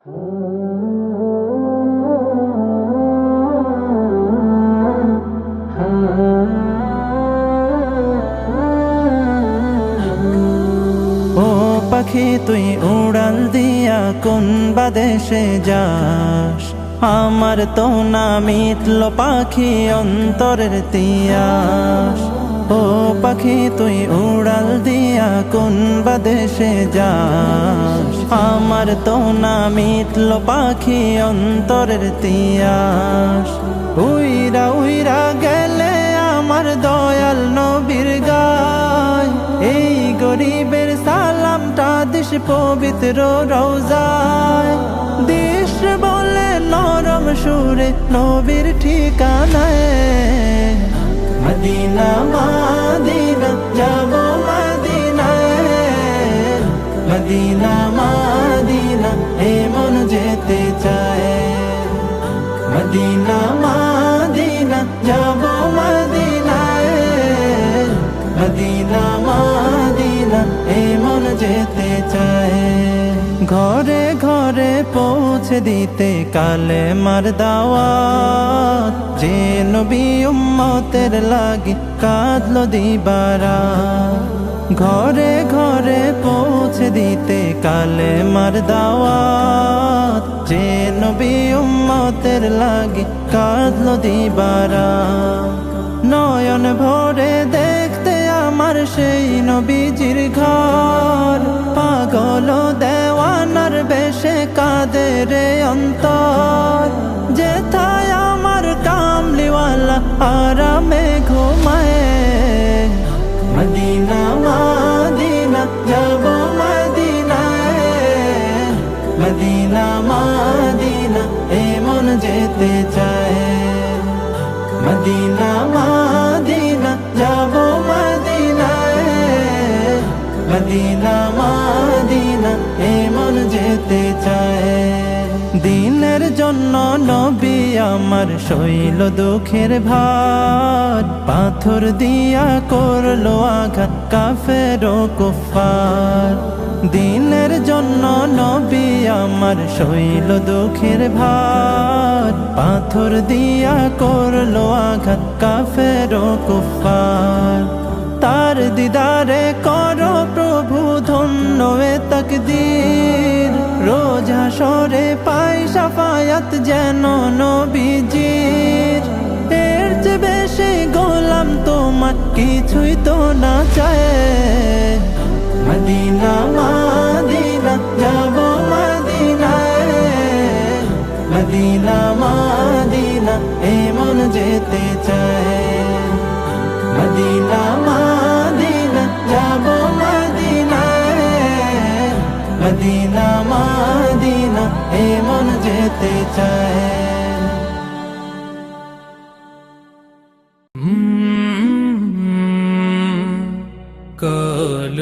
ও পাখি তুই উড়াল দিয়া কোন বাদেশে যাস, আমার তো না মিটল পাখি অন্তরের তিয়াস। ও পাখি তুই উড়াল দিয়া কোন বাদেশে যাস, আমার তো না মিটল পাখি অন্তরের তিয়াস। উইরা উইরা গেলে আমার দয়াল নবীর গায়, এই গরিবের সালামটা দিস পবিত্র রওজায়। দিস বলে নরম সুরে নবীর ঠিকানায়, মদিনা মদিনা যাব মদিনায়, মদিনা মদিনা এ মন যেতে চায়। মদিনা মদিনা যাব মদিনায়, মদিনা মদিনা এ মন যেতে চায়। ঘরে ঘরে পৌঁছে দিতে কালে মার দাওয়াত, যে নবী উম্মতের লাগি কাঁদলো দিবারাত। ঘরে ঘরে পৌঁছে দিতে কালে মার দাওয়াত, যে নবী উম্মতের লাগি কাঁদলো দিবারাত। নয়ন ভরে দেখতে আমার সেই নবীজির ঘর, পাগল দেওয়ানার বেশে কাঁদে রে অন্তর। যেথায় আমার কামলিওয়ালা আরামে ঘুমায়, মদিনা মদিনা যাব মদিনায়, মদিনা মদিনা এ মন যেতে চায়। মদিনা মদিনা যাব মদিনায়, মদিনা মদিনা এ মন যেতে চায়। দিনের জন্য নবী আমার সইল দুঃখের ভার, পাথর দিয়া করলো আঘাত কাফের ও কুফার। দিনের জন্য নবী আমার সইল দুঃখের ভার, পাথর দিয়া করলো আঘাত কাফের ও কুফার। তার দিদারে করো প্রভু ধন্য এ তাকদীর, রোজ হাসরে পাই শাফায়াত যেন নবীজির। এর চেয়ে বেশি গোলাম তোমার কিছুই তো না চায়। মদিনা মদিনা যাব মদিনায়, মদিনা মদিনা এ মন যেতে চায়। মদিনা মদিনা যাব মদিনায়, মদিনা মদিনা এ মন যেতে চায়। কাল